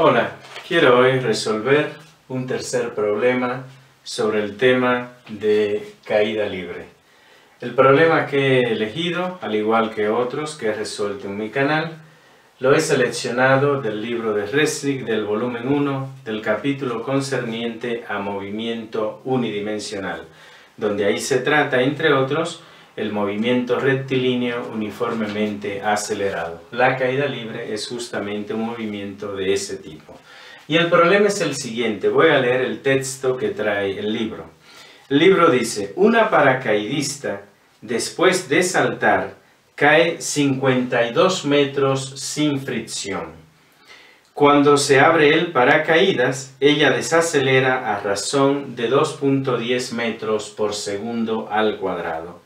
Hola, quiero hoy resolver un tercer problema sobre el tema de caída libre. El problema que he elegido, al igual que otros que he resuelto en mi canal, lo he seleccionado del libro de Resnick del volumen 1 del capítulo concerniente a movimiento unidimensional, donde ahí se trata, entre otros, el movimiento rectilíneo uniformemente acelerado. La caída libre es justamente un movimiento de ese tipo. Y el problema es el siguiente. Voy a leer el texto que trae el libro. El libro dice: una paracaidista, después de saltar, cae 52 metros sin fricción. Cuando se abre el paracaídas, ella desacelera a razón de 2.10 metros por segundo al cuadrado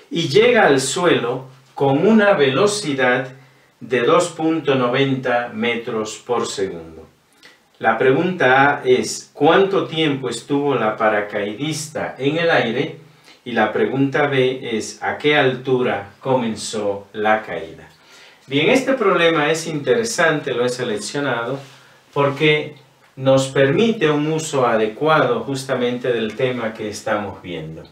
y llega al suelo con una velocidad de 2.90 metros por segundo. La pregunta A es: ¿cuánto tiempo estuvo la paracaidista en el aire? Y la pregunta B es: ¿a qué altura comenzó la caída? Bien, este problema es interesante, lo he seleccionado porque nos permite un uso adecuado justamente del tema que estamos viendo.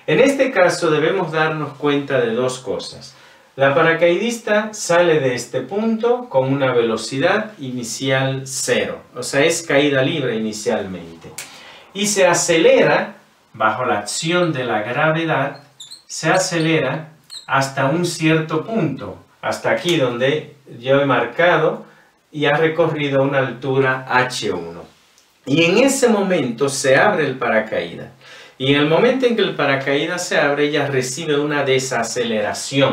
En este caso debemos darnos cuenta de dos cosas. La paracaidista sale de este punto con una velocidad inicial 0, o sea, es caída libre inicialmente. Y se acelera, bajo la acción de la gravedad, se acelera hasta un cierto punto, hasta aquí donde yo he marcado, y ha recorrido una altura h1. Y en ese momento se abre el paracaídas. Y en el momento en que el paracaídas se abre, ella recibe una desaceleración.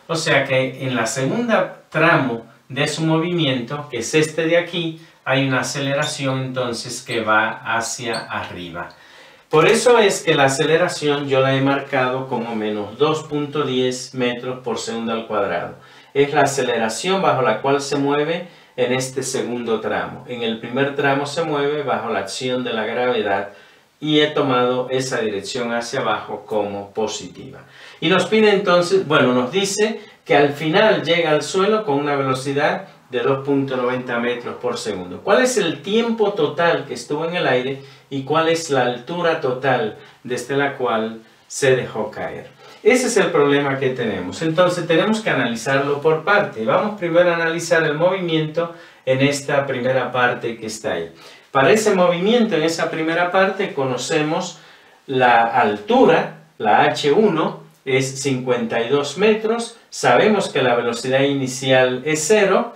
O sea que en la segunda tramo de su movimiento, que es este de aquí, hay una aceleración entonces que va hacia arriba. Por eso es que la aceleración yo la he marcado como menos 2.10 metros por segundo al cuadrado. Es la aceleración bajo la cual se mueve en este segundo tramo. En el primer tramo se mueve bajo la acción de la gravedad y he tomado esa dirección hacia abajo como positiva. Y nos pide entonces, nos dice que al final llega al suelo con una velocidad de 2.90 metros por segundo. ¿Cuál es el tiempo total que estuvo en el aire y cuál es la altura total desde la cual se dejó caer? Ese es el problema que tenemos. Entonces tenemos que analizarlo por parte. Vamos primero a analizar el movimiento en esta primera parte que está ahí. Para ese movimiento en esa primera parte conocemos la altura, la h1 es 52 metros, sabemos que la velocidad inicial es 0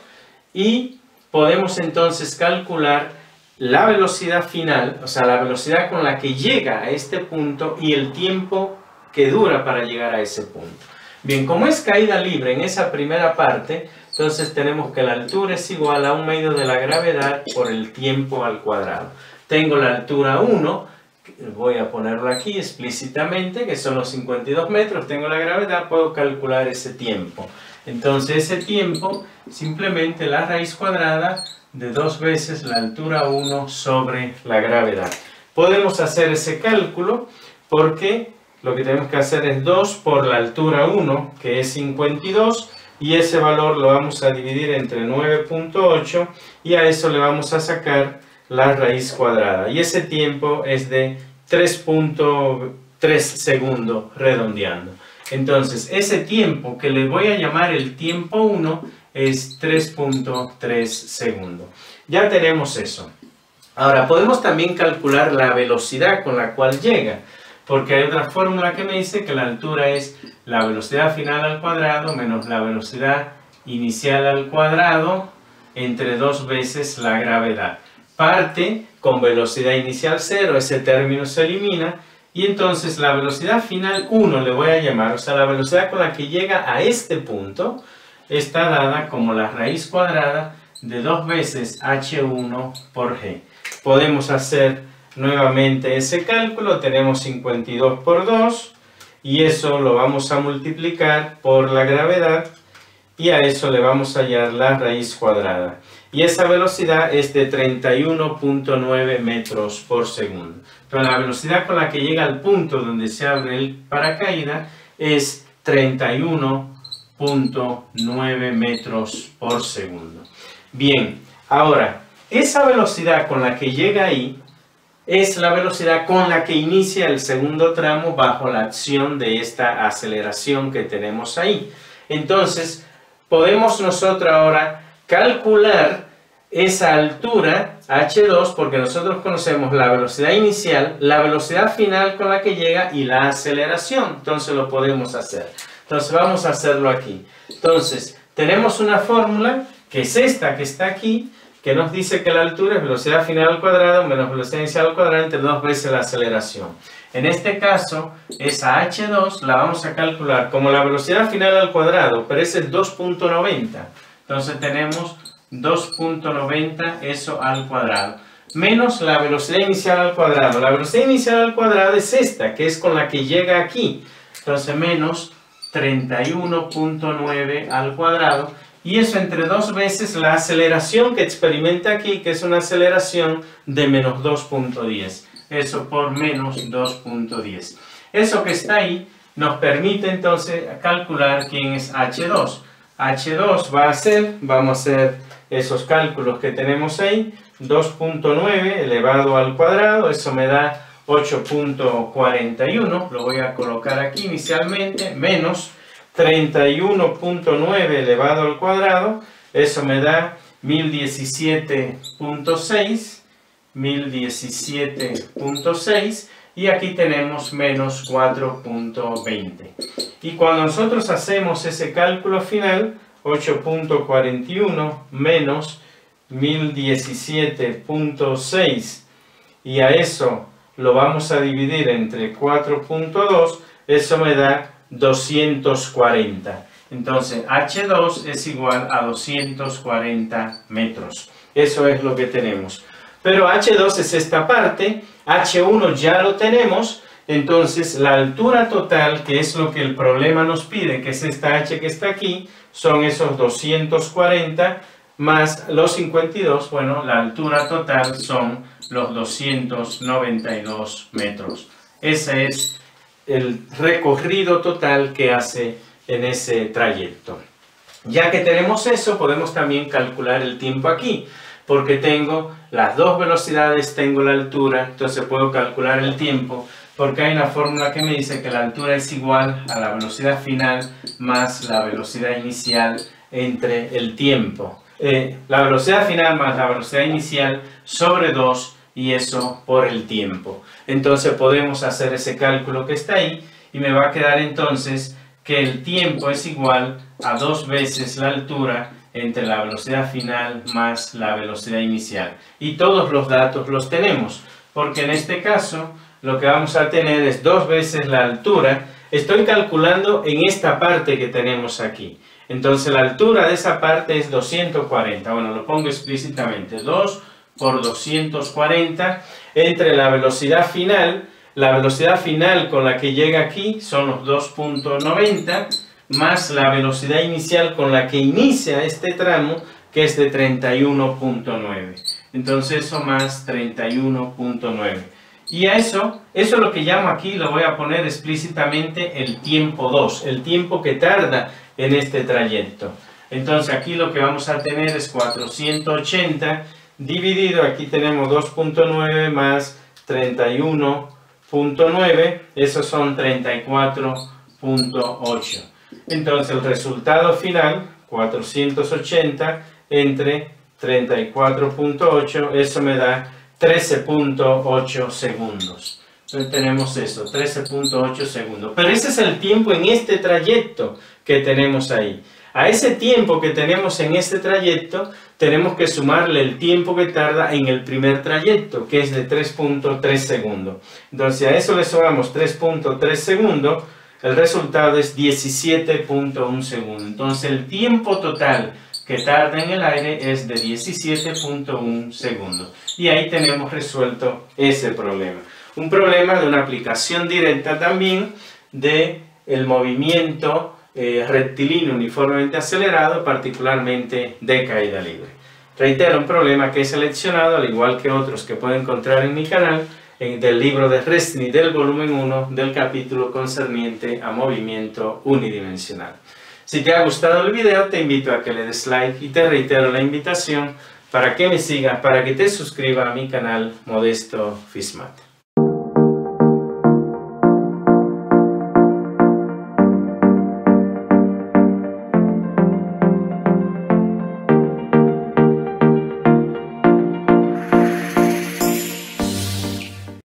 y podemos entonces calcular la velocidad final, o sea, la velocidad con la que llega a este punto y el tiempo que dura para llegar a ese punto. Bien, como es caída libre en esa primera parte, entonces tenemos que la altura es igual a 1 medio de la gravedad por el tiempo al cuadrado. Tengo la altura 1, voy a ponerlo aquí explícitamente, que son los 52 metros, tengo la gravedad, puedo calcular ese tiempo. Entonces ese tiempo, simplemente la raíz cuadrada de 2 veces la altura 1 sobre la gravedad. Podemos hacer ese cálculo porque lo que tenemos que hacer es 2 por la altura 1, que es 52, y ese valor lo vamos a dividir entre 9.8 y a eso le vamos a sacar la raíz cuadrada. Y ese tiempo es de 3.3 segundos redondeando. Entonces ese tiempo que le voy a llamar el tiempo 1 es 3.3 segundos. Ya tenemos eso. Ahora podemos también calcular la velocidad con la cual llega, porque hay otra fórmula que me dice que la altura es la velocidad final al cuadrado menos la velocidad inicial al cuadrado entre 2 veces la gravedad. Parte con velocidad inicial 0, ese término se elimina, y entonces la velocidad final 1 le voy a llamar, o sea, la velocidad con la que llega a este punto, está dada como la raíz cuadrada de 2 veces h1 por g. Podemos hacer nuevamente ese cálculo, tenemos 52 por 2 y eso lo vamos a multiplicar por la gravedad y a eso le vamos a hallar la raíz cuadrada. Y esa velocidad es de 31.9 metros por segundo. Pero la velocidad con la que llega al punto donde se abre el paracaídas es 31.9 metros por segundo. Bien, ahora esa velocidad con la que llega ahí es la velocidad con la que inicia el segundo tramo bajo la acción de esta aceleración que tenemos ahí. Entonces, podemos nosotros ahora calcular esa altura h2 porque nosotros conocemos la velocidad inicial, la velocidad final con la que llega y la aceleración. Entonces lo podemos hacer. Entonces vamos a hacerlo aquí. Entonces tenemos una fórmula que es esta que está aquí, que nos dice que la altura es velocidad final al cuadrado menos velocidad inicial al cuadrado entre 2 veces la aceleración. En este caso, esa h2 la vamos a calcular como la velocidad final al cuadrado, pero ese es 2.90. Entonces tenemos 2.90 eso al cuadrado, menos la velocidad inicial al cuadrado. La velocidad inicial al cuadrado es esta, que es con la que llega aquí. Entonces menos 31.9 al cuadrado. Y eso entre 2 veces la aceleración que experimenta aquí, que es una aceleración de menos 2.10. Eso por menos 2.10. Eso que está ahí nos permite entonces calcular quién es h2. h2 va a ser, vamos a hacer esos cálculos que tenemos ahí, 2.9 elevado al cuadrado, eso me da 8.41, lo voy a colocar aquí inicialmente, menos 31.9 elevado al cuadrado, eso me da 1017.6, y aquí tenemos menos 4.20. Y cuando nosotros hacemos ese cálculo final, 8.41 menos 1017.6, y a eso lo vamos a dividir entre 4.2, eso me da 240. Entonces h2 es igual a 240 metros. Eso es lo que tenemos. Pero h2 es esta parte, h1 ya lo tenemos. Entonces la altura total, que es lo que el problema nos pide, que es esta h que está aquí, son esos 240 más los 52. Bueno, la altura total son los 292 metros. Ese es el recorrido total que hace en ese trayecto. Ya que tenemos eso, podemos también calcular el tiempo aquí, porque tengo las dos velocidades, tengo la altura, entonces puedo calcular el tiempo, porque hay una fórmula que me dice que la altura es igual a la velocidad final más la velocidad inicial entre el tiempo. La velocidad final más la velocidad inicial sobre 2, y eso por el tiempo. Entonces podemos hacer ese cálculo que está ahí y me va a quedar entonces que el tiempo es igual a 2 veces la altura entre la velocidad final más la velocidad inicial. Y todos los datos los tenemos, porque en este caso lo que vamos a tener es 2 veces la altura. Estoy calculando en esta parte que tenemos aquí. Entonces la altura de esa parte es 240. Bueno, lo pongo explícitamente. 2 por 240 entre la velocidad final. La velocidad final con la que llega aquí son los 2.90 más la velocidad inicial con la que inicia este tramo, que es de 31.9. Entonces eso más 31.9. Y a eso es lo que llamo aquí, lo voy a poner explícitamente el tiempo 2, el tiempo que tarda en este trayecto. Entonces aquí lo que vamos a tener es 480 dividido, aquí tenemos 2.9 más 31.9, esos son 34.8. Entonces el resultado final, 480 entre 34.8, eso me da 13.8 segundos. Entonces tenemos eso, 13.8 segundos. Pero ese es el tiempo en este trayecto que tenemos ahí. A ese tiempo que tenemos en este trayecto, tenemos que sumarle el tiempo que tarda en el primer trayecto, que es de 3.3 segundos. Entonces a eso le sumamos 3.3 segundos, el resultado es 17.1 segundos. Entonces el tiempo total que tarda en el aire es de 17.1 segundos. Y ahí tenemos resuelto ese problema. Un problema de una aplicación directa también de el movimiento rectilíneo uniformemente acelerado, particularmente de caída libre. Reitero, un problema que he seleccionado, al igual que otros que pueden encontrar en mi canal, del libro de Resnick del volumen 1 del capítulo concerniente a movimiento unidimensional. Si te ha gustado el video, te invito a que le des like y te reitero la invitación para que me sigas, para que te suscribas a mi canal Modesto Fismat.